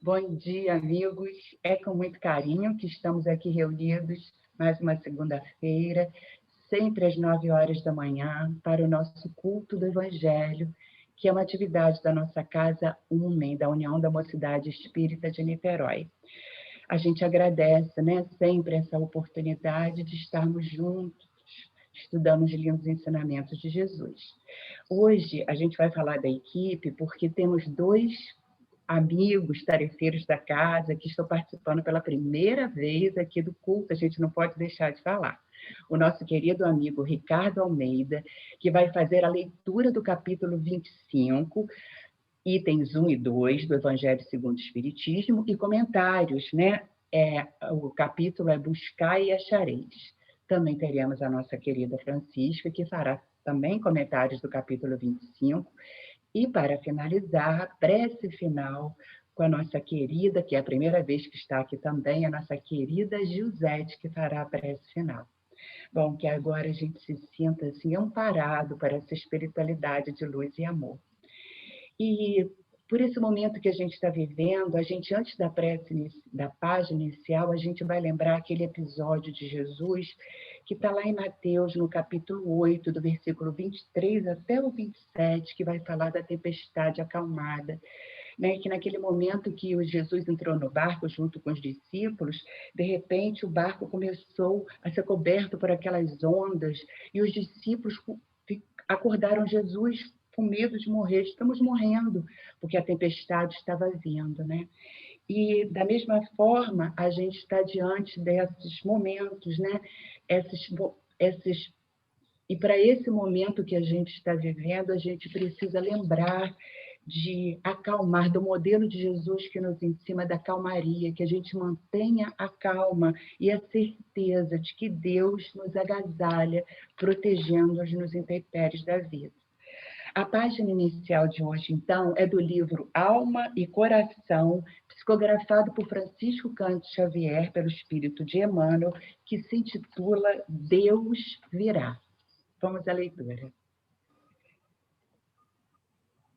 Bom dia, amigos. É com muito carinho que estamos aqui reunidos mais uma segunda-feira, sempre às 9 horas da manhã, para o nosso culto do Evangelho, que é uma atividade da nossa Casa UMEN, da União da Mocidade Espírita de Niterói. A gente agradece, sempre essa oportunidade de estarmos juntos, estudando os lindos ensinamentos de Jesus. Hoje a gente vai falar da equipe porque temos dois amigos, tarefeiros da casa, que estão participando pela primeira vez aqui do culto, a gente não pode deixar de falar. O nosso querido amigo Ricardo Almeida, que vai fazer a leitura do capítulo 25, itens 1 e 2 do Evangelho segundo o Espiritismo, e comentários, o capítulo é Buscar e Achareis. Também teremos a nossa querida Francisca, que fará também comentários do capítulo 25, e, para finalizar, a prece final com a nossa querida, que é a primeira vez que está aqui também, a nossa querida Gilzete, que fará a prece final. Bom, que agora a gente se sinta assim, amparado para essa espiritualidade de luz e amor. E por esse momento que a gente está vivendo, a gente, antes da prece, da página inicial, a gente vai lembrar aquele episódio de Jesus que está lá em Mateus, no capítulo 8, do versículo 23 até o 27, que vai falar da tempestade acalmada. Que naquele momento que o Jesus entrou no barco junto com os discípulos, de repente o barco começou a ser coberto por aquelas ondas, e os discípulos acordaram Jesus com medo de morrer. Estamos morrendo, porque a tempestade estava vindo, E, da mesma forma, a gente está diante desses momentos, E para esse momento que a gente está vivendo, a gente precisa lembrar de acalmar, do modelo de Jesus que nos ensina da calmaria, que a gente mantenha a calma e a certeza de que Deus nos agasalha, protegendo-nos nos intempéries da vida. A página inicial de hoje, então, é do livro Alma e Coração, psicografado por Francisco Cândido Xavier, pelo Espírito de Emmanuel, que se intitula Deus Virá. Vamos à leitura.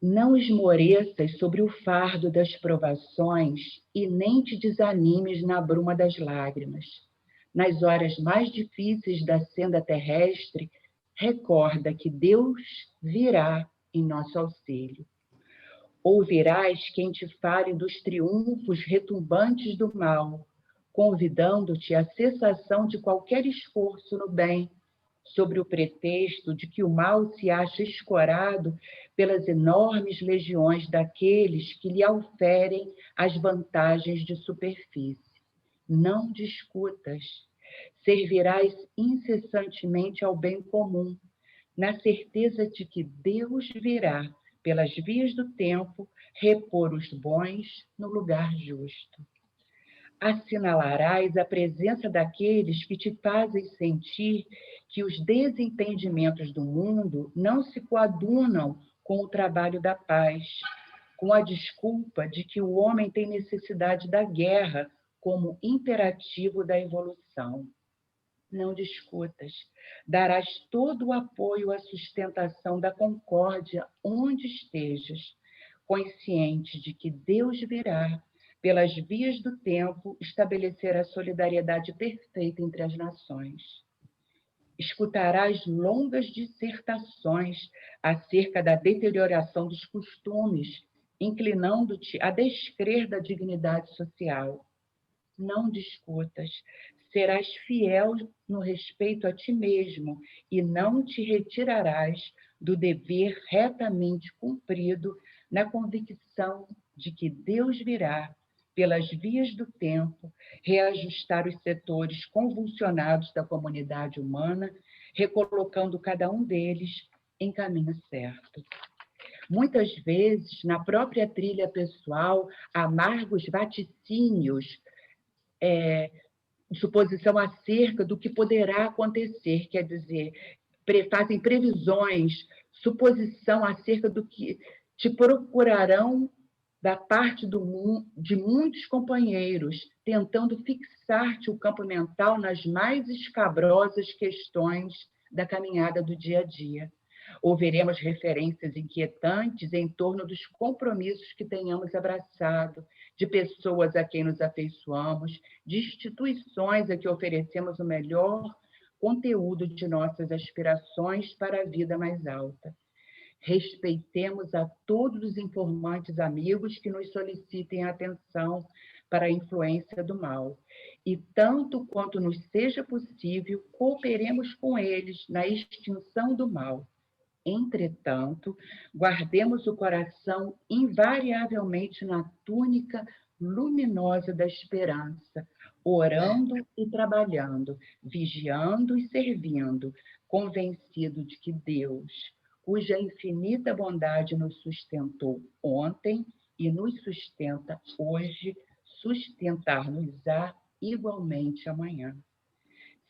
Não esmoreças sobre o fardo das provações e nem te desanimes na bruma das lágrimas. Nas horas mais difíceis da senda terrestre, recorda que Deus virá em nosso auxílio. Ouvirás quem te fale dos triunfos retumbantes do mal, convidando-te à cessação de qualquer esforço no bem, sob o pretexto de que o mal se acha escorado pelas enormes legiões daqueles que lhe auferem as vantagens de superfície. Não discutas. Servirás incessantemente ao bem comum, na certeza de que Deus virá, pelas vias do tempo, repor os bons no lugar justo. Assinalarás a presença daqueles que te fazem sentir que os desentendimentos do mundo não se coadunam com o trabalho da paz, com a desculpa de que o homem tem necessidade da guerra como imperativo da evolução. Não discutas. Darás todo o apoio à sustentação da concórdia onde estejas, consciente de que Deus virá, pelas vias do tempo, estabelecer a solidariedade perfeita entre as nações. Escutarás longas dissertações acerca da deterioração dos costumes, inclinando-te a descrer da dignidade social. Não discutas. Serás fiel no respeito a ti mesmo e não te retirarás do dever retamente cumprido na convicção de que Deus virá, pelas vias do tempo, reajustar os setores convulsionados da comunidade humana, recolocando cada um deles em caminho certo. Muitas vezes, na própria trilha pessoal, amargos vaticínios, suposição acerca do que poderá acontecer, quer dizer, fazem previsões, suposição acerca do que te procurarão da parte de muitos companheiros, tentando fixar-te o campo mental nas mais escabrosas questões da caminhada do dia a dia. Ouviremos referências inquietantes em torno dos compromissos que tenhamos abraçado, de pessoas a quem nos afeiçoamos, de instituições a que oferecemos o melhor conteúdo de nossas aspirações para a vida mais alta. Respeitemos a todos os informantes amigos que nos solicitem atenção para a influência do mal. E, tanto quanto nos seja possível, cooperemos com eles na extinção do mal. Entretanto, guardemos o coração invariavelmente na túnica luminosa da esperança, orando e trabalhando, vigiando e servindo, convencido de que Deus, cuja infinita bondade nos sustentou ontem e nos sustenta hoje, sustentar-nos-á igualmente amanhã.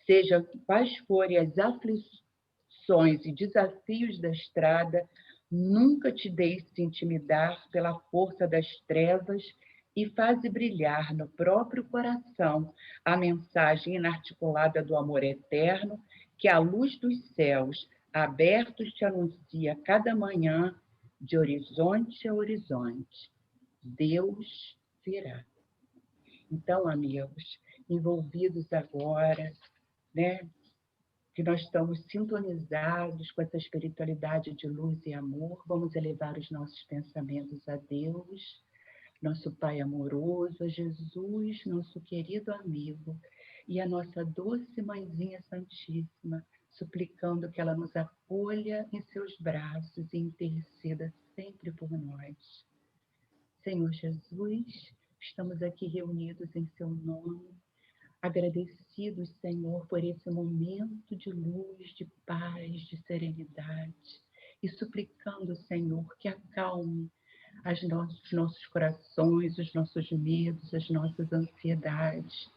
Seja quais forem as aflições e desafios da estrada, nunca te deixe intimidar pela força das trevas e faze brilhar no próprio coração a mensagem inarticulada do amor eterno que a luz dos céus abertos te anuncia cada manhã, de horizonte a horizonte. Deus virá. Então, amigos, envolvidos agora, né, que nós estamos sintonizados com essa espiritualidade de luz e amor, vamos elevar os nossos pensamentos a Deus, nosso Pai amoroso, a Jesus, nosso querido amigo, e a nossa doce Mãezinha Santíssima, suplicando que ela nos acolha em seus braços e interceda sempre por nós. Senhor Jesus, estamos aqui reunidos em seu nome, agradecidos, Senhor, por esse momento de luz, de paz, de serenidade, e suplicando, Senhor, que acalme os nossos corações, os nossos medos, as nossas ansiedades.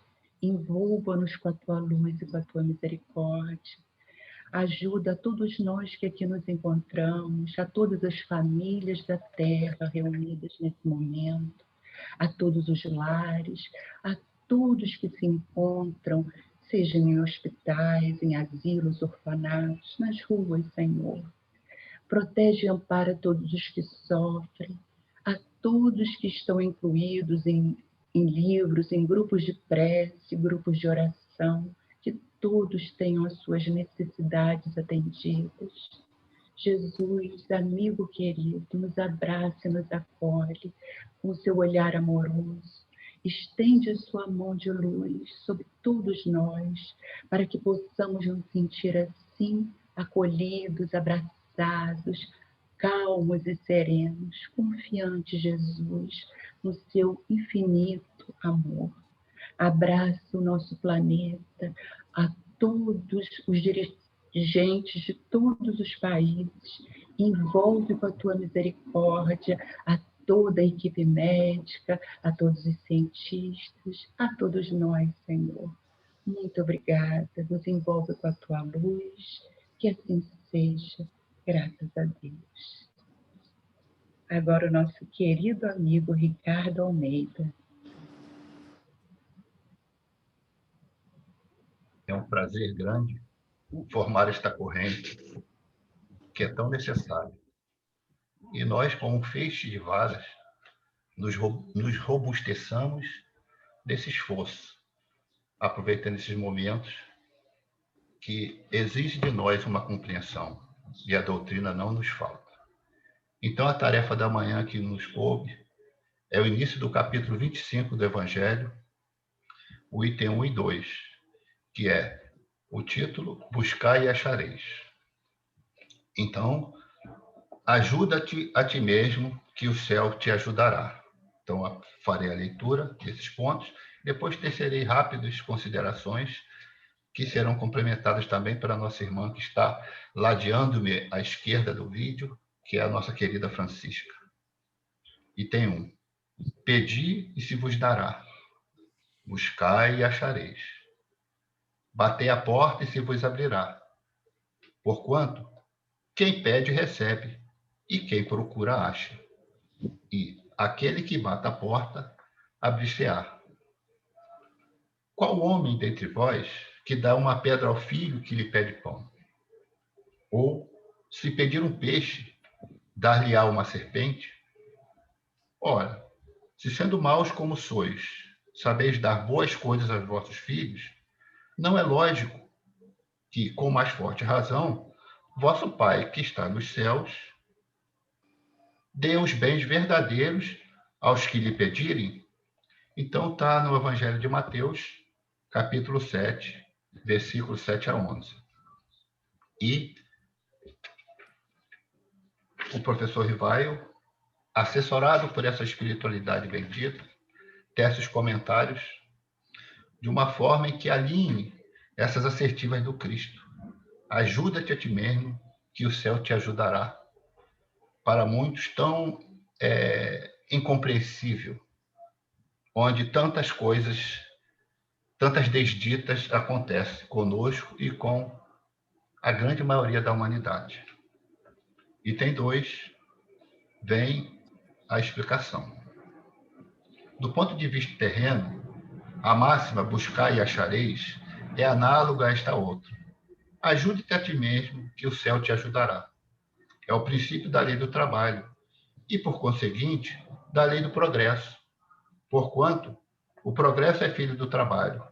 Envolva-nos com a tua luz e com a tua misericórdia. Ajuda a todos nós que aqui nos encontramos, a todas as famílias da terra reunidas nesse momento, a todos os lares, a todos que se encontram, seja em hospitais, em asilos, orfanatos, nas ruas, Senhor. Protege e ampara todos os que sofrem, a todos que estão incluídos em livros, em grupos de prece, grupos de oração, que todos tenham as suas necessidades atendidas. Jesus, amigo querido, nos abraça e nos acolhe com o seu olhar amoroso. Estende a sua mão de luz sobre todos nós, para que possamos nos sentir assim, acolhidos, abraçados, calmos e serenos, confiantes, Jesus, no seu infinito amor. Abraça o nosso planeta, a todos os dirigentes de todos os países, envolve com a tua misericórdia a toda a equipe médica, a todos os cientistas, a todos nós, Senhor. Muito obrigada, nos envolve com a tua luz, que assim seja, graças a Deus. Agora o nosso querido amigo Ricardo Almeida. É um prazer grande formar esta corrente, que é tão necessária. E nós, como um feixe de varas, nos robusteçamos desse esforço, aproveitando esses momentos que exigem de nós uma compreensão, e a doutrina não nos falta. Então, a tarefa da manhã que nos coube é o início do capítulo 25 do Evangelho, o item 1 e 2, que é o título Buscai e achareis. Então, ajuda-te a ti mesmo, que o céu te ajudará. Então, farei a leitura desses pontos, depois tecerei rápidas considerações que serão complementadas também pela nossa irmã que está ladeando-me à esquerda do vídeo, que é a nossa querida Francisca. Item 1. Pedi e se vos dará. Buscai e achareis. Batei a porta e se vos abrirá. Porquanto, quem pede recebe, e quem procura acha. E aquele que bate a porta, abrir-se-á. Qual homem dentre vós que dá uma pedra ao filho que lhe pede pão? Ou, Se pedir um peixe, dar-lhe-á uma serpente? Ora, se sendo maus como sois, sabeis dar boas coisas aos vossos filhos, não é lógico que, com mais forte razão, vosso Pai, que está nos céus, dê os bens verdadeiros aos que lhe pedirem? Então está no Evangelho de Mateus, capítulo 7, versículos 7 a 11. E o professor Rivaio, assessorado por essa espiritualidade bendita, tece os comentários de uma forma em que alinhe essas assertivas do Cristo. Ajuda-te a ti mesmo, que o céu te ajudará. Para muitos, tão incompreensível, onde tantas coisas, tantas desditas acontecem conosco e com a grande maioria da humanidade. Item 2, vem a explicação. Do ponto de vista terreno, a máxima buscar e achareis é análoga a esta outra. Ajude-te a ti mesmo, que o céu te ajudará. É o princípio da lei do trabalho e, por conseguinte, da lei do progresso, porquanto o progresso é filho do trabalho,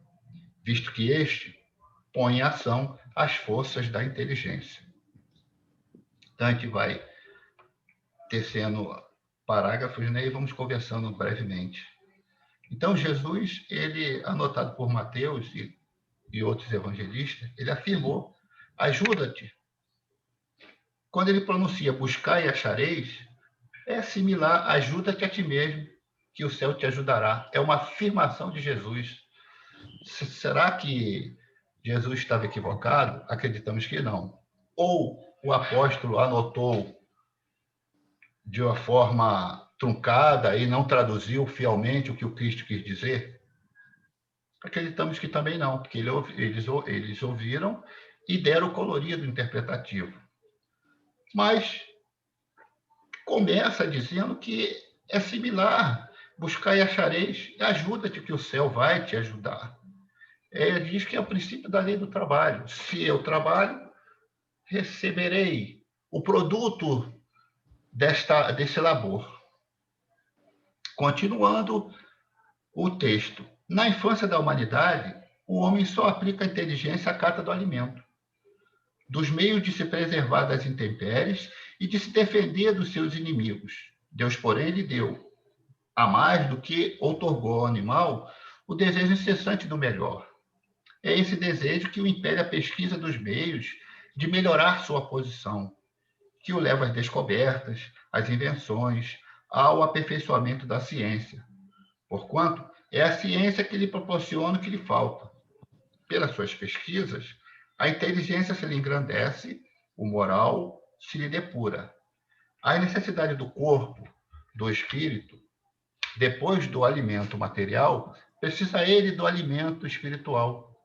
visto que este põe em ação as forças da inteligência. Então, a gente vai tecendo parágrafos, né, e vamos conversando brevemente. Então, Jesus, ele, anotado por Mateus e outros evangelistas, ele afirmou: ajuda-te. Quando ele pronuncia buscar e achareis, é similar a ajuda-te a ti mesmo, que o céu te ajudará. É uma afirmação de Jesus. Será que Jesus estava equivocado? Acreditamos que não. Ou o apóstolo anotou de uma forma truncada e não traduziu fielmente o que o Cristo quis dizer? Acreditamos que também não, porque eles ouviram e deram o colorido interpretativo. Mas começa dizendo que é similar. Buscar e achareis, ajuda-te que o céu vai te ajudar. Diz que é o princípio da lei do trabalho. Se eu trabalho, receberei o produto desse labor. Continuando o texto. Na infância da humanidade, o homem só aplica a inteligência à cata do alimento, dos meios de se preservar das intempéries e de se defender dos seus inimigos. Deus, porém, lhe deu, a mais do que outorgou ao animal, o desejo incessante do melhor. É esse desejo que o impele à pesquisa dos meios de melhorar sua posição, que o leva às descobertas, às invenções, ao aperfeiçoamento da ciência. Porquanto, é a ciência que lhe proporciona o que lhe falta. Pelas suas pesquisas, a inteligência se lhe engrandece, o moral se lhe depura. A necessidade do corpo, do espírito, depois do alimento material, precisa ele do alimento espiritual.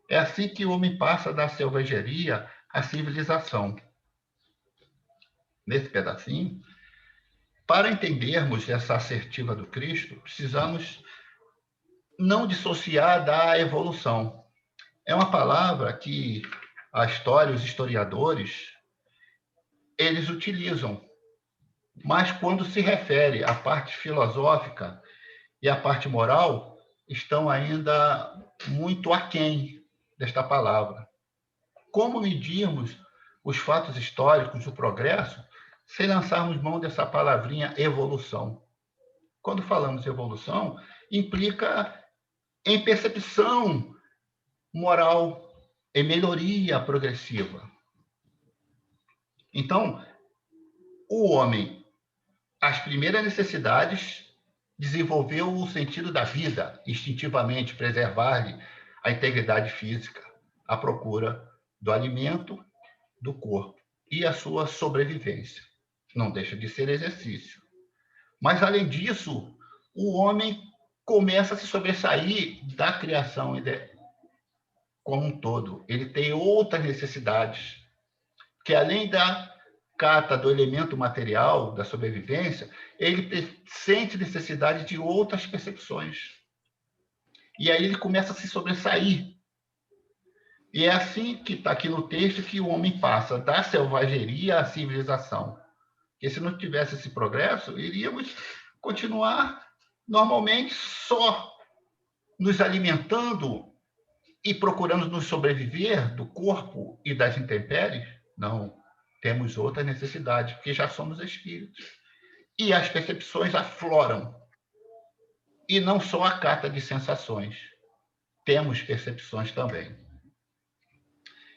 É assim que o homem passa da selvageria à civilização. Nesse pedacinho, para entendermos essa assertiva do Cristo, precisamos não dissociar da evolução. É uma palavra que a história, os historiadores, eles utilizam, mas quando se refere à parte filosófica e à parte moral, estão ainda muito aquém desta palavra. Como medirmos os fatos históricos, o progresso, sem lançarmos mão dessa palavrinha evolução? Quando falamos evolução, implica em percepção moral, em melhoria progressiva. Então, o homem, as primeiras necessidades, desenvolveu o sentido da vida, instintivamente preservar-lhe a integridade física, à procura do alimento do corpo e a sua sobrevivência. Não deixa de ser exercício. Mas, além disso, o homem começa a se sobressair da criação como um todo. Ele tem outras necessidades, que além da cata do elemento material, da sobrevivência, ele sente necessidade de outras percepções. E aí ele começa a se sobressair. E é assim que está aqui no texto que o homem passa da selvageria à civilização. Porque se não tivesse esse progresso, iríamos continuar normalmente só nos alimentando e procurando nos sobreviver do corpo e das intempéries. Não, temos outras necessidades, porque já somos espíritos. E as percepções afloram. E não só a cata de sensações. Temos percepções também.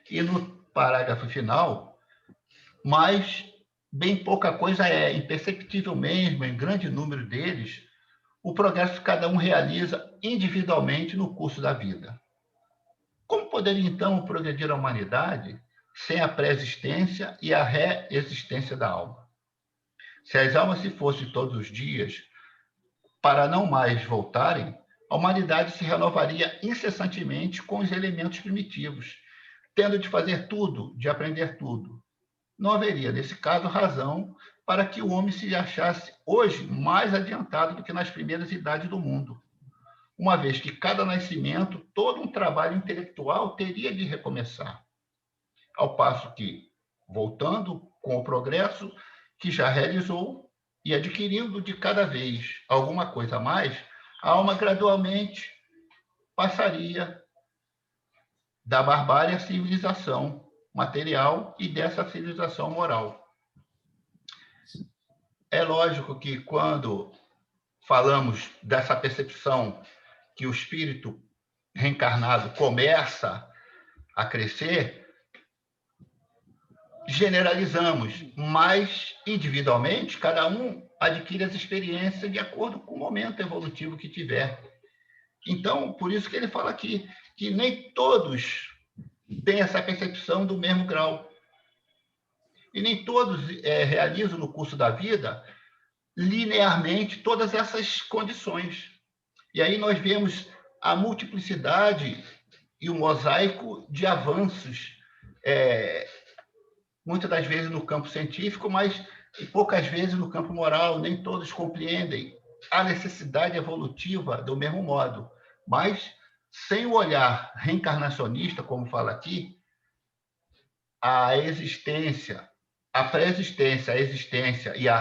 E no parágrafo final, mas bem pouca coisa é imperceptível mesmo, em grande número deles, o progresso que cada um realiza individualmente no curso da vida. Como poderia, então, progredir a humanidade sem a pré-existência e a reexistência da alma? Se as almas se fossem todos os dias, para não mais voltarem, a humanidade se renovaria incessantemente com os elementos primitivos, tendo de fazer tudo, de aprender tudo. Não haveria, nesse caso, razão para que o homem se achasse hoje mais adiantado do que nas primeiras idades do mundo, uma vez que cada nascimento, todo um trabalho intelectual teria de recomeçar. Ao passo que, voltando com o progresso que já realizou e adquirindo de cada vez alguma coisa a mais, a alma gradualmente passaria da barbárie à civilização material e dessa civilização moral. É lógico que quando falamos dessa percepção que o espírito reencarnado começa a crescer, generalizamos, mas individualmente cada um adquire as experiências de acordo com o momento evolutivo que tiver. Então, por isso que ele fala aqui que nem todos têm essa percepção do mesmo grau. E nem todos realizam no curso da vida linearmente todas essas condições. E aí nós vemos a multiplicidade e o mosaico de avanços, muitas das vezes no campo científico, mas poucas vezes no campo moral. Nem todos compreendem a necessidade evolutiva do mesmo modo. Mas, sem o olhar reencarnacionista, como fala aqui, a existência, a pré-existência, a existência e a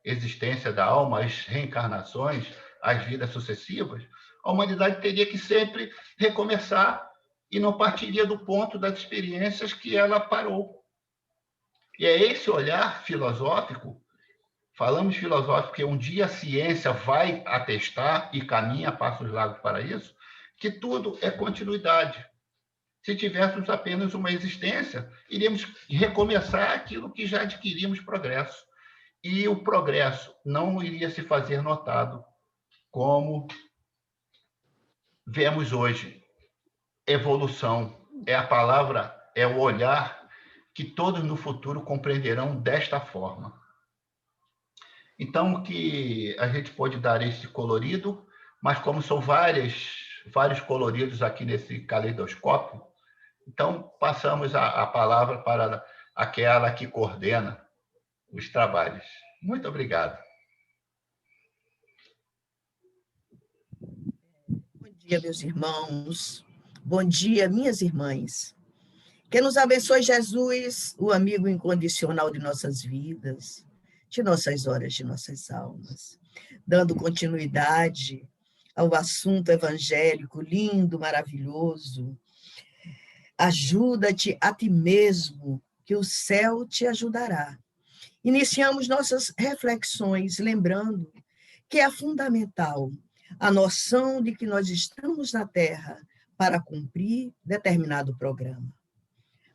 reexistência da alma, as reencarnações, as vidas sucessivas, a humanidade teria que sempre recomeçar e não partiria do ponto das experiências que ela parou. E é esse olhar filosófico, falamos filosófico, porque um dia a ciência vai atestar e caminha a passos largos para isso, que tudo é continuidade. Se tivéssemos apenas uma existência, iríamos recomeçar aquilo que já adquirimos progresso. E o progresso não iria se fazer notado, como vemos hoje. Evolução é a palavra, é o olhar que todos no futuro compreenderão desta forma. Então, que a gente pode dar esse colorido, mas como são vários coloridos aqui nesse caleidoscópio, então passamos a palavra para aquela que coordena os trabalhos. Muito obrigado. Bom dia, meus irmãos. Bom dia, minhas irmãs. Que nos abençoe Jesus, o amigo incondicional de nossas vidas, de nossas horas, de nossas almas, dando continuidade ao assunto evangélico lindo, maravilhoso. Ajuda-te a ti mesmo, que o céu te ajudará. Iniciamos nossas reflexões lembrando que é fundamental a noção de que nós estamos na Terra para cumprir determinado programa.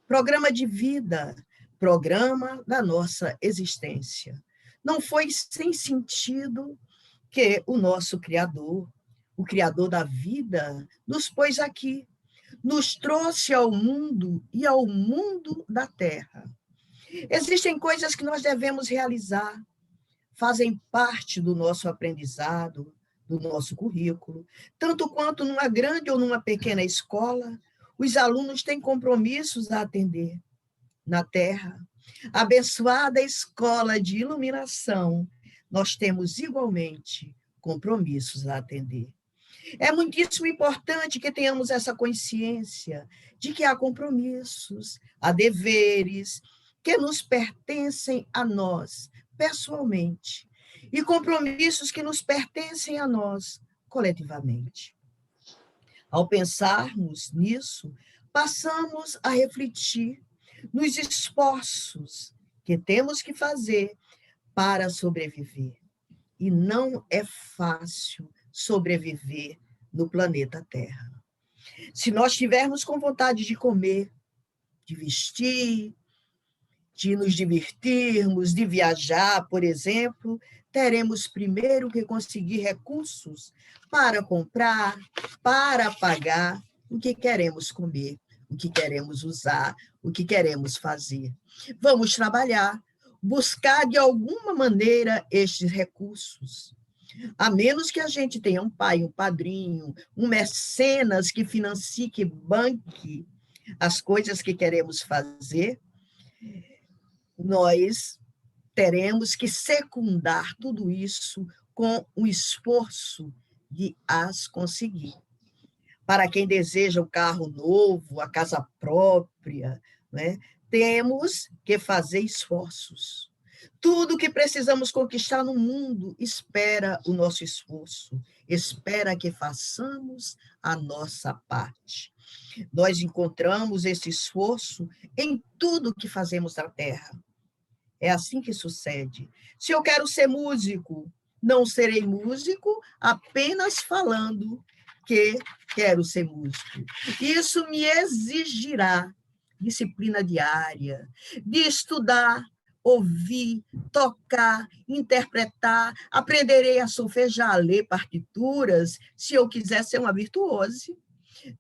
Programa de vida, programa da nossa existência. Não foi sem sentido que o nosso Criador, o Criador da vida, nos pôs aqui, nos trouxe ao mundo e ao mundo da Terra. Existem coisas que nós devemos realizar, fazem parte do nosso aprendizado, do nosso currículo, tanto quanto numa grande ou numa pequena escola, os alunos têm compromissos a atender. Na Terra, abençoada escola de iluminação, nós temos igualmente compromissos a atender. É muitíssimo importante que tenhamos essa consciência de que há compromissos, há deveres que nos pertencem a nós, pessoalmente, e compromissos que nos pertencem a nós, coletivamente. Ao pensarmos nisso, passamos a refletir nos esforços que temos que fazer para sobreviver. E não é fácil sobreviver no planeta Terra. Se nós tivermos com vontade de comer, de vestir, de nos divertirmos, de viajar, por exemplo, teremos primeiro que conseguir recursos para comprar, para pagar o que queremos comer, o que queremos usar, o que queremos fazer. Vamos trabalhar, buscar de alguma maneira estes recursos. A menos que a gente tenha um pai, um padrinho, um mecenas que financie, que banque as coisas que queremos fazer, nós teremos que secundar tudo isso com o esforço de as conseguir. Para quem deseja o carro novo, a casa própria, né, temos que fazer esforços. Tudo que precisamos conquistar no mundo espera o nosso esforço, espera que façamos a nossa parte. Nós encontramos esse esforço em tudo que fazemos na Terra. É assim que sucede. Se eu quero ser músico, não serei músico apenas falando que quero ser músico. Isso me exigirá disciplina diária, de estudar, ouvir, tocar, interpretar, aprenderei a solfejar, a ler partituras, se eu quiser ser uma virtuose.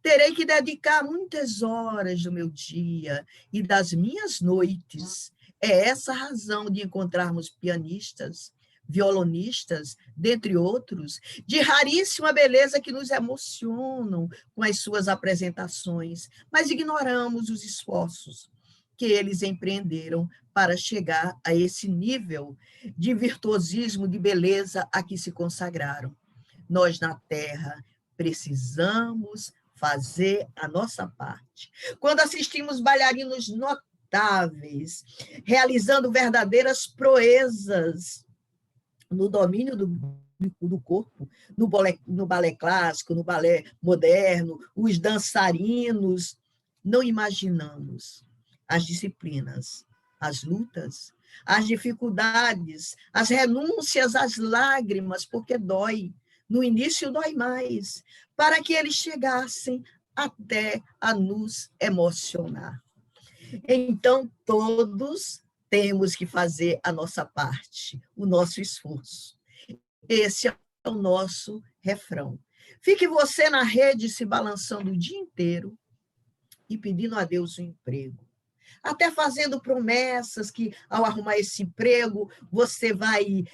Terei que dedicar muitas horas do meu dia e das minhas noites. É essa a razão de encontrarmos pianistas, violonistas, dentre outros, de raríssima beleza que nos emocionam com as suas apresentações, mas ignoramos os esforços que eles empreenderam para chegar a esse nível de virtuosismo, de beleza a que se consagraram. Nós, na Terra, precisamos fazer a nossa parte. Quando assistimos bailarinos notáveis, realizando verdadeiras proezas no domínio do corpo, no balé clássico, no balé moderno, os dançarinos, não imaginamos as disciplinas, as lutas, as dificuldades, as renúncias, as lágrimas, porque dói. No início dói mais, para que eles chegassem até a nos emocionar. Então, todos temos que fazer a nossa parte, o nosso esforço. Esse é o nosso refrão. Fique você na rede se balançando o dia inteiro e pedindo a Deus um emprego. Até fazendo promessas que, ao arrumar esse emprego, você vai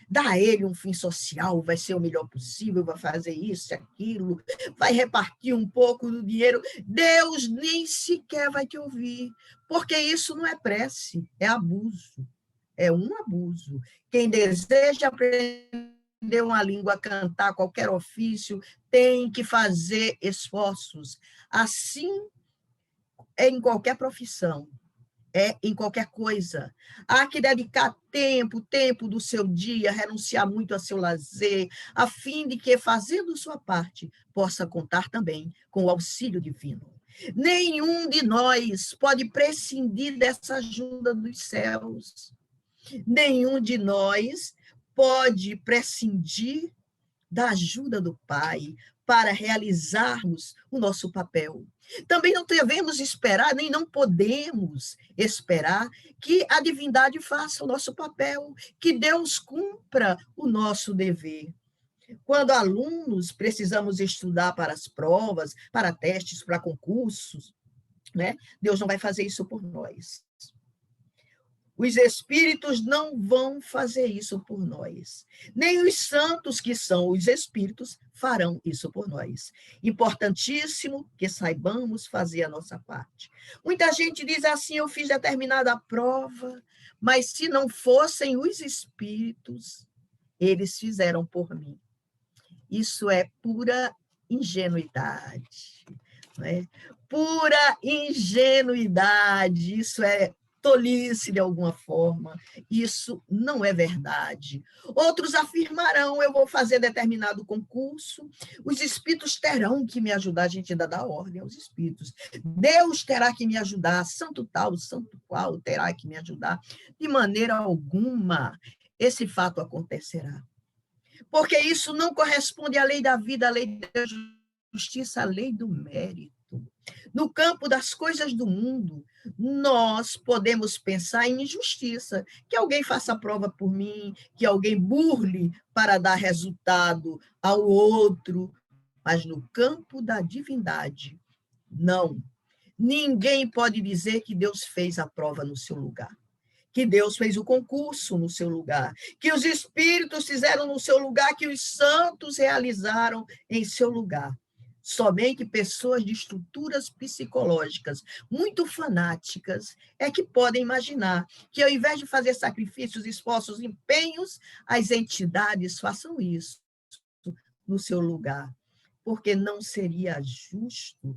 dar a ele um fim social, vai ser o melhor possível, vai fazer isso, aquilo, vai repartir um pouco do dinheiro. Deus nem sequer vai te ouvir, porque isso não é prece, é abuso. É um abuso. Quem deseja aprender uma língua, cantar qualquer ofício, tem que fazer esforços. Assim é em qualquer profissão, é em qualquer coisa. Há que dedicar tempo do seu dia, renunciar muito a seu lazer, a fim de que, fazendo sua parte, possa contar também com o auxílio divino. Nenhum de nós pode prescindir dessa ajuda dos céus. Nenhum de nós pode prescindir da ajuda do Pai para realizarmos o nosso papel. Também não devemos esperar, nem não podemos esperar que a divindade faça o nosso papel, que Deus cumpra o nosso dever. Quando alunos precisamos estudar para as provas, para testes, para concursos, né? Deus não vai fazer isso por nós. Os espíritos não vão fazer isso por nós. Nem os santos, que são os espíritos, farão isso por nós. Importantíssimo que saibamos fazer a nossa parte. Muita gente diz assim: eu fiz determinada prova, mas se não fossem os espíritos, eles fizeram por mim. Isso é pura ingenuidade, não é? Pura ingenuidade, isso é tolice de alguma forma, isso não é verdade. Outros afirmarão, eu vou fazer determinado concurso, os espíritos terão que me ajudar, a gente ainda dá ordem aos espíritos. Deus terá que me ajudar, santo tal, santo qual terá que me ajudar. De maneira alguma, esse fato acontecerá. Porque isso não corresponde à lei da vida, à lei da justiça, à lei do mérito. No campo das coisas do mundo, nós podemos pensar em injustiça, que alguém faça prova por mim, que alguém burle para dar resultado ao outro, mas no campo da divindade, não. Ninguém pode dizer que Deus fez a prova no seu lugar, que Deus fez o concurso no seu lugar, que os espíritos fizeram no seu lugar, que os santos realizaram em seu lugar. Somente pessoas de estruturas psicológicas muito fanáticas é que podem imaginar que, ao invés de fazer sacrifícios, esforços, empenhos, as entidades façam isso no seu lugar, porque não seria justo.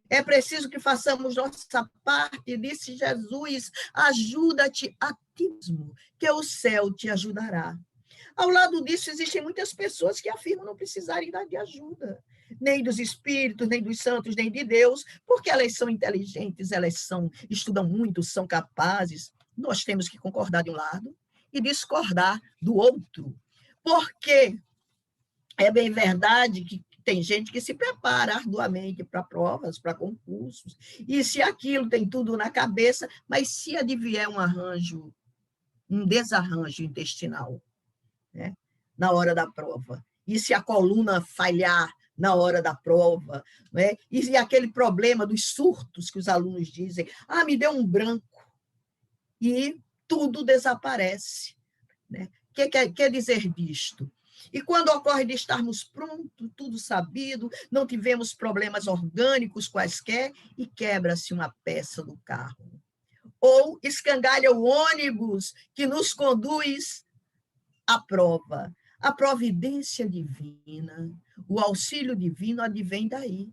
É preciso que façamos nossa parte, disse Jesus, ajuda-te a ti mesmo, que o céu te ajudará. Ao lado disso, existem muitas pessoas que afirmam não precisarem de ajuda, nem dos espíritos, nem dos santos, nem de Deus, porque elas são inteligentes, estudam muito, são capazes. Nós temos que concordar de um lado e discordar do outro, porque é bem verdade que tem gente que se prepara arduamente para provas, para concursos, e se aquilo tem tudo na cabeça, mas se advier um desarranjo intestinal, né, na hora da prova, e se a coluna falhar na hora da prova, né, e aquele problema dos surtos que os alunos dizem, me deu um branco, e tudo desaparece. Né? Quer dizer disto? E quando ocorre de estarmos prontos, tudo sabido, não tivemos problemas orgânicos quaisquer, e quebra-se uma peça do carro. Ou escangalha o ônibus que nos conduz à prova. A providência divina, o auxílio divino advém daí.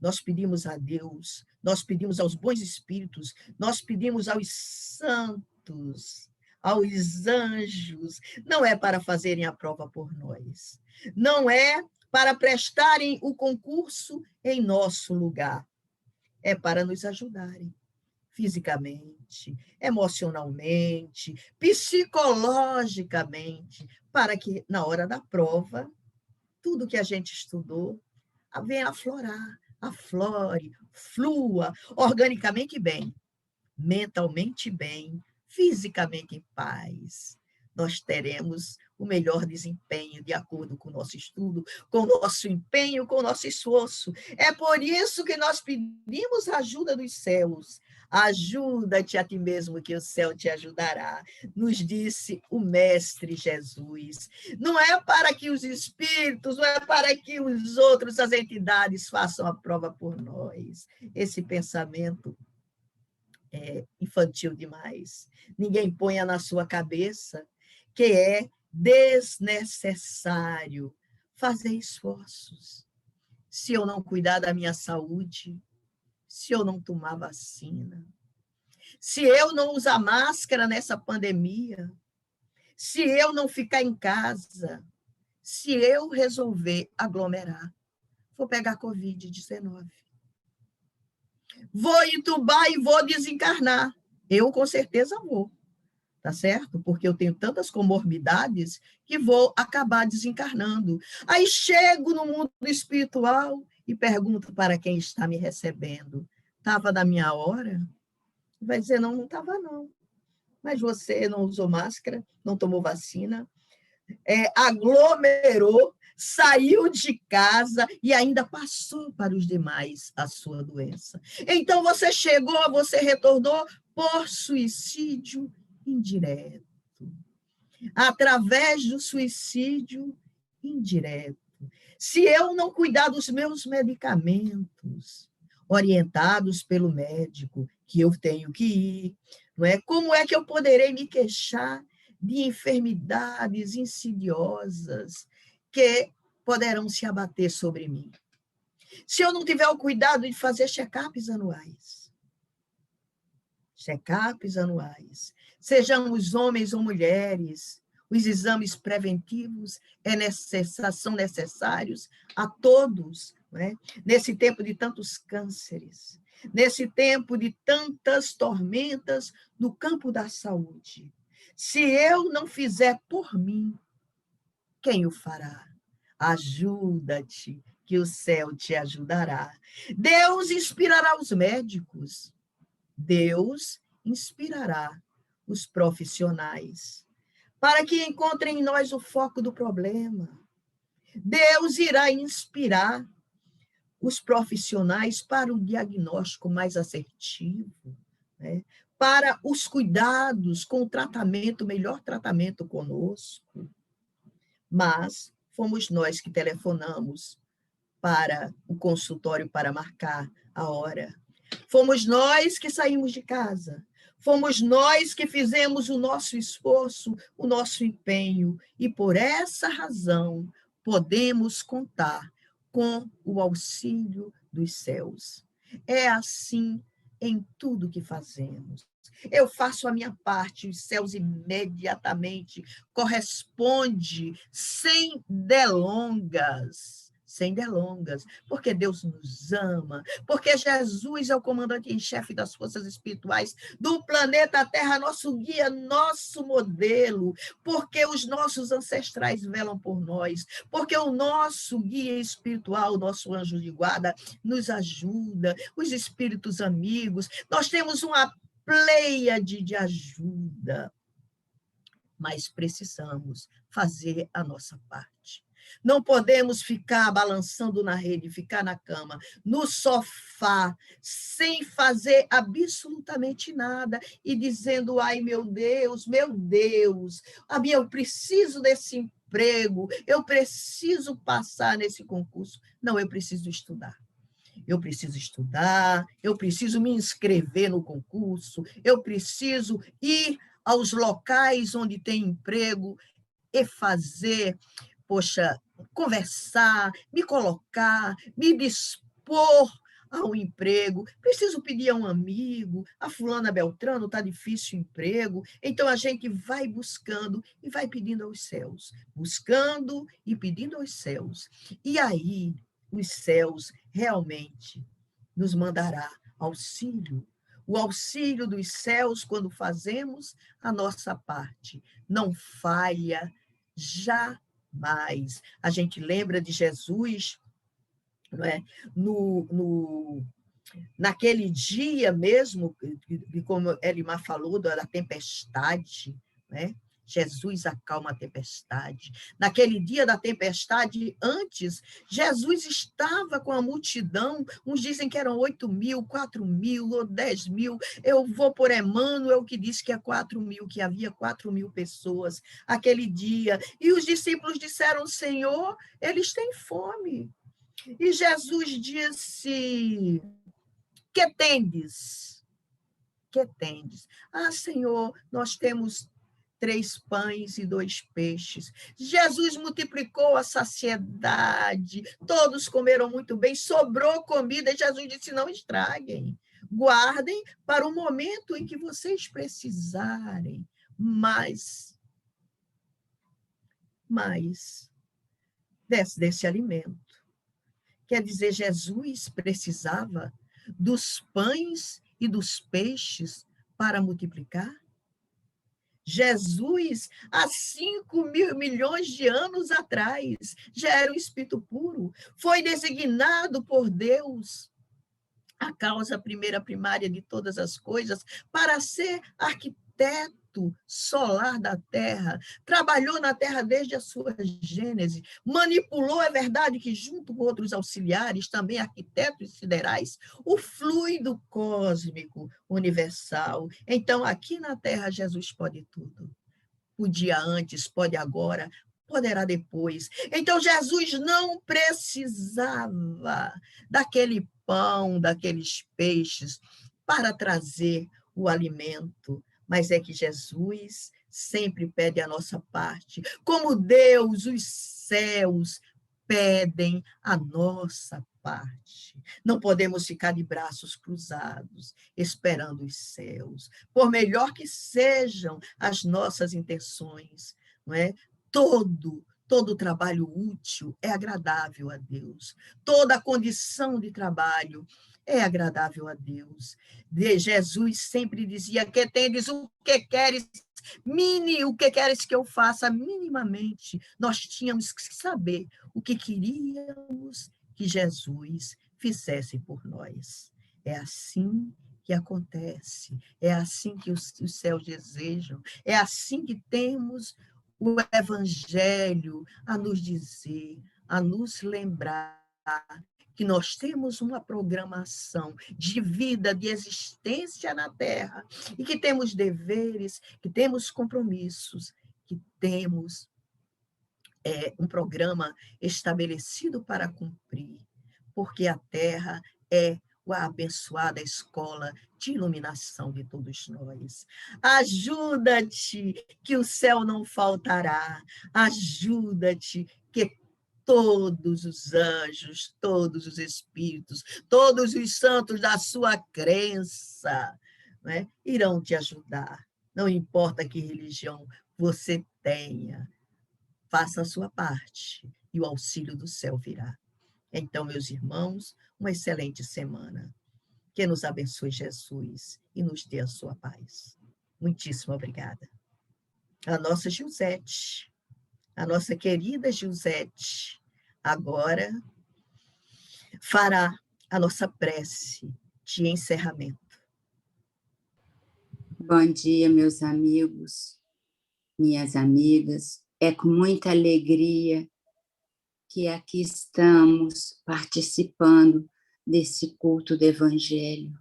Nós pedimos a Deus, nós pedimos aos bons espíritos, nós pedimos aos santos, aos anjos, não é para fazerem a prova por nós, não é para prestarem o concurso em nosso lugar, é para nos ajudarem fisicamente, emocionalmente, psicologicamente, para que na hora da prova, tudo que a gente estudou venha aflorar, aflore, flua organicamente bem, mentalmente bem, fisicamente em paz. Nós teremos o melhor desempenho de acordo com o nosso estudo, com o nosso empenho, com o nosso esforço. É por isso que nós pedimos a ajuda dos céus. Ajuda-te a ti mesmo, que o céu te ajudará, nos disse o Mestre Jesus. Não é para que os espíritos, não é para que os outros, as entidades, façam a prova por nós. Esse pensamento é infantil demais. Ninguém ponha na sua cabeça que é desnecessário fazer esforços. Se eu não cuidar da minha saúde, se eu não tomar vacina, se eu não usar máscara nessa pandemia, se eu não ficar em casa, se eu resolver aglomerar, vou pegar Covid-19. Vou entubar e vou desencarnar. Eu, com certeza, vou. Tá certo? Porque eu tenho tantas comorbidades que vou acabar desencarnando. Aí chego no mundo espiritual e pergunto para quem está me recebendo. Estava na minha hora? Vai dizer, não estava não. Mas você não usou máscara, não tomou vacina, aglomerou, saiu de casa e ainda passou para os demais a sua doença. Então, você chegou, você retornou por suicídio indireto. Através do suicídio indireto. Se eu não cuidar dos meus medicamentos, orientados pelo médico, que eu tenho que ir, não é? Como é que eu poderei me queixar de enfermidades insidiosas que poderão se abater sobre mim. Se eu não tiver o cuidado de fazer check-ups anuais. Check-ups anuais. Sejamos homens ou mulheres, os exames preventivos são necessários a todos, né? Nesse tempo de tantos cânceres, nesse tempo de tantas tormentas no campo da saúde. Se eu não fizer por mim, quem o fará? Ajuda-te, que o céu te ajudará. Deus inspirará os médicos. Deus inspirará os profissionais, para que encontrem em nós o foco do problema. Deus irá inspirar os profissionais para o diagnóstico mais assertivo, né? Para os cuidados com o tratamento, melhor tratamento conosco. Mas fomos nós que telefonamos para o consultório para marcar a hora. Fomos nós que saímos de casa. Fomos nós que fizemos o nosso esforço, o nosso empenho. E por essa razão podemos contar com o auxílio dos céus. É assim em tudo que fazemos. Eu faço a minha parte, os céus imediatamente corresponde sem delongas, porque Deus nos ama, porque Jesus é o comandante em chefe das forças espirituais do planeta Terra, nosso guia, nosso modelo, porque os nossos ancestrais velam por nós, porque o nosso guia espiritual, o nosso anjo de guarda, nos ajuda, os espíritos amigos, nós temos uma pleiade de ajuda, mas precisamos fazer a nossa parte. Não podemos ficar balançando na rede, ficar na cama, no sofá, sem fazer absolutamente nada e dizendo, ai, meu Deus, eu preciso desse emprego, eu preciso passar nesse concurso. Não, eu preciso estudar. Eu preciso me inscrever no concurso, eu preciso ir aos locais onde tem emprego e fazer, conversar, me colocar, me dispor ao emprego. Preciso pedir a um amigo, a fulana Beltrano, está difícil o emprego. Então, a gente vai buscando e vai pedindo aos céus, buscando e pedindo aos céus. E aí, os céus realmente nos mandará auxílio. O auxílio dos céus, quando fazemos a nossa parte, não falha jamais. A gente lembra de Jesus, não é? Naquele dia mesmo, como Elimar falou, da tempestade, né? Jesus acalma a tempestade. Naquele dia da tempestade, antes, Jesus estava com a multidão, uns dizem que eram 8.000, 4.000 ou 10.000, eu vou por Emmanuel, que disse que é 4.000, que havia 4.000 pessoas aquele dia, e os discípulos disseram, Senhor, eles têm fome. E Jesus disse, que tendes? Que tendes? Ah, Senhor, nós temos 3 pães e 2 peixes. Jesus multiplicou a saciedade, todos comeram muito bem, sobrou comida, e Jesus disse, não estraguem, guardem para o momento em que vocês precisarem, mas desse alimento. Quer dizer, Jesus precisava dos pães e dos peixes para multiplicar? Jesus, há 5.000 milhões de anos atrás, já era um espírito puro, foi designado por Deus, a causa primária de todas as coisas, para ser arquiteto solar da Terra, trabalhou na Terra desde a sua gênese, manipulou, é verdade que junto com outros auxiliares, também arquitetos siderais, o fluido cósmico universal. Então, aqui na Terra, Jesus pode tudo. Podia antes, pode agora, poderá depois. Então, Jesus não precisava daquele pão, daqueles peixes, para trazer o alimento, mas é que Jesus sempre pede a nossa parte. Como Deus, os céus pedem a nossa parte. Não podemos ficar de braços cruzados, esperando os céus, por melhor que sejam as nossas intenções, não é? Todo trabalho útil é agradável a Deus. Toda condição de trabalho é agradável a Deus. Jesus sempre dizia: que tendes o que queres, o que queres que eu faça minimamente. Nós tínhamos que saber o que queríamos que Jesus fizesse por nós. É assim que acontece, é assim que os céus desejam, é assim que temos o Evangelho a nos dizer, a nos lembrar que nós temos uma programação de vida, de existência na Terra, e que temos deveres, que temos compromissos, que temos um programa estabelecido para cumprir, porque a Terra é a abençoada escola de iluminação de todos nós. Ajuda-te, que o céu não faltará. Ajuda-te, que todos os anjos, todos os espíritos, todos os santos da sua crença, né, irão te ajudar. Não importa que religião você tenha, faça a sua parte e o auxílio do céu virá. Então, meus irmãos, uma excelente semana. Que nos abençoe Jesus e nos dê a sua paz. Muitíssimo obrigada. A nossa Jusete, a nossa querida Jusete, agora fará a nossa prece de encerramento. Bom dia, meus amigos, minhas amigas. É com muita alegria que aqui estamos participando desse culto do Evangelho.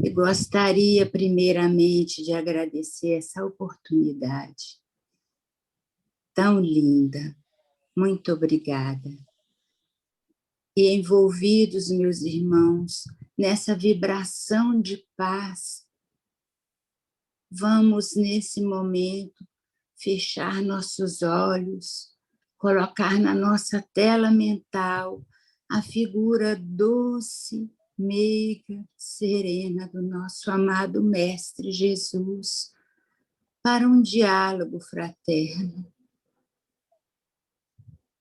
E gostaria, primeiramente, de agradecer essa oportunidade tão linda. Muito obrigada. E envolvidos, meus irmãos, nessa vibração de paz, vamos, nesse momento, fechar nossos olhos, colocar na nossa tela mental a figura doce, meiga, serena do nosso amado Mestre Jesus, para um diálogo fraterno.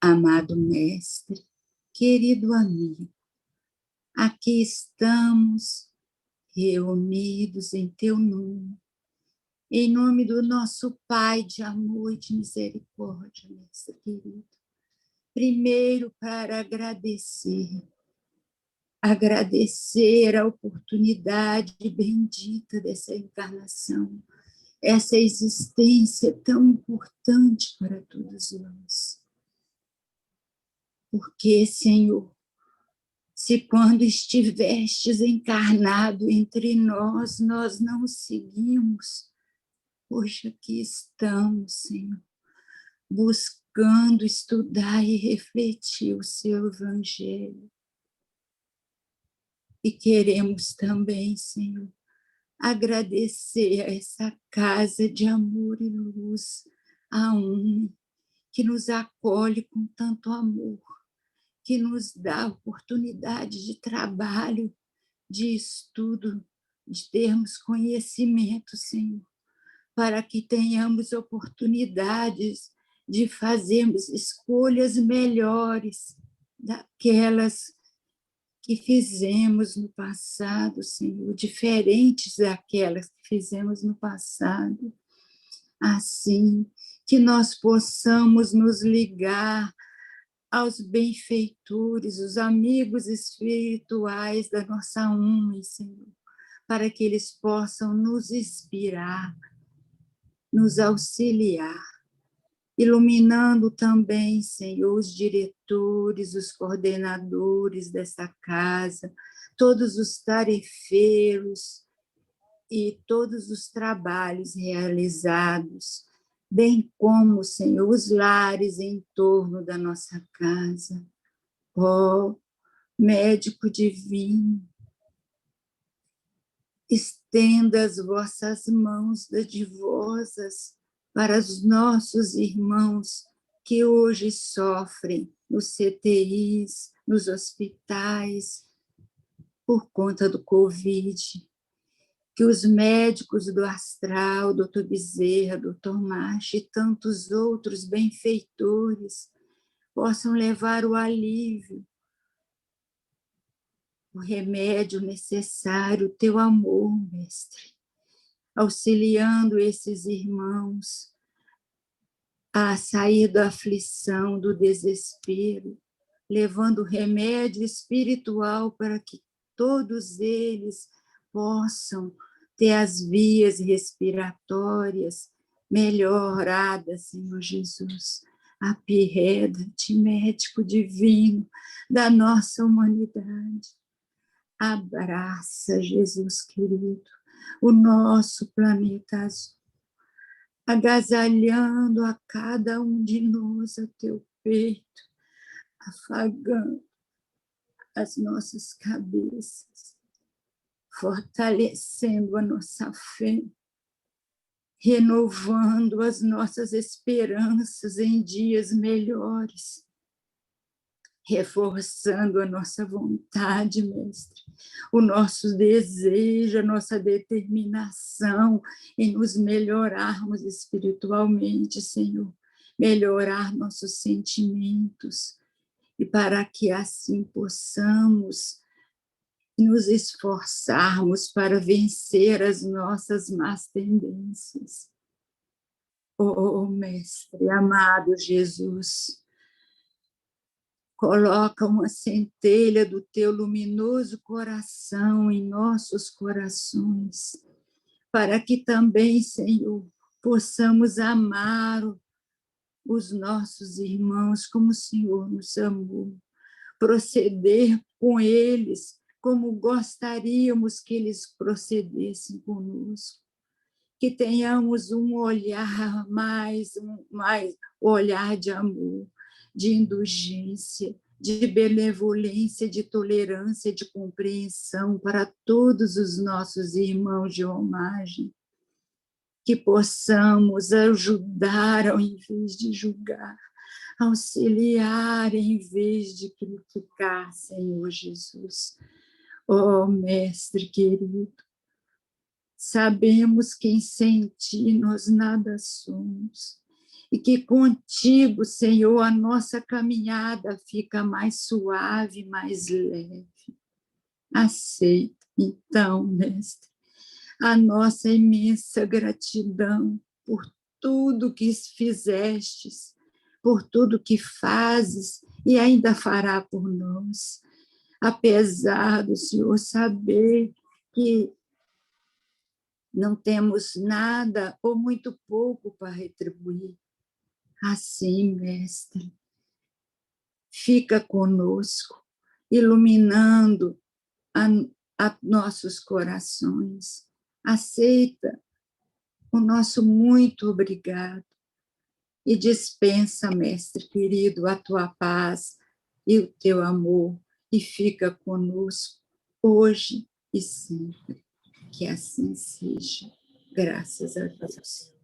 Amado Mestre, querido amigo, aqui estamos reunidos em teu nome, em nome do nosso Pai de amor e de misericórdia, Mestre querido. Primeiro, para agradecer a oportunidade bendita dessa encarnação, essa existência tão importante para todos nós. Porque, Senhor, se quando estivestes encarnado entre nós, nós não o seguimos, hoje aqui estamos, Senhor, buscando estudar e refletir o seu Evangelho. E queremos também, Senhor, agradecer a essa casa de amor e luz, a que nos acolhe com tanto amor, que nos dá oportunidade de trabalho, de estudo, de termos conhecimento, Senhor, para que tenhamos oportunidades de fazermos escolhas melhores daquelas que fizemos no passado, Senhor, diferentes daquelas que fizemos no passado. Assim, que nós possamos nos ligar aos benfeitores, os amigos espirituais da nossa alma, Senhor, para que eles possam nos inspirar, nos auxiliar, iluminando também, Senhor, os diretores, os coordenadores dessa casa, todos os tarefeiros e todos os trabalhos realizados, bem como, Senhor, os lares em torno da nossa casa. Ó, médico divino, estenda as vossas mãos dadivosas para os nossos irmãos que hoje sofrem nos CTIs, nos hospitais, por conta do Covid. Que os médicos do Astral, Dr. Bezerra, Dr. Marchi e tantos outros benfeitores possam levar o alívio, o remédio necessário, o teu amor, Mestre, auxiliando esses irmãos a sair da aflição, do desespero, levando remédio espiritual para que todos eles possam ter as vias respiratórias melhoradas, Senhor Jesus. Apieda-te, médico divino da nossa humanidade. Abraça, Jesus querido, o nosso planeta azul, agasalhando a cada um de nós a teu peito, afagando as nossas cabeças, fortalecendo a nossa fé, renovando as nossas esperanças em dias melhores, reforçando a nossa vontade, Mestre, o nosso desejo, a nossa determinação em nos melhorarmos espiritualmente, Senhor, melhorar nossos sentimentos, e para que assim possamos nos esforçarmos para vencer as nossas más tendências. Oh, Mestre amado Jesus, coloca uma centelha do teu luminoso coração em nossos corações, para que também, Senhor, possamos amar os nossos irmãos como o Senhor nos amou, proceder com eles como gostaríamos que eles procedessem conosco, que tenhamos um olhar mais olhar de amor, de indulgência, de benevolência, de tolerância, de compreensão para todos os nossos irmãos de homagem, que possamos ajudar ao invés de julgar, auxiliar em vez de criticar, Senhor Jesus. Oh, Mestre querido, sabemos que sem ti nós nada somos, e que contigo, Senhor, a nossa caminhada fica mais suave, mais leve. Aceita, então, Mestre, a nossa imensa gratidão por tudo que fizestes, por tudo que fazes e ainda fará por nós. Apesar do Senhor saber que não temos nada ou muito pouco para retribuir. Assim, Mestre, fica conosco, iluminando a nossos corações. Aceita o nosso muito obrigado e dispensa, Mestre querido, a tua paz e o teu amor, e fica conosco hoje e sempre. Que assim seja. Graças a Deus.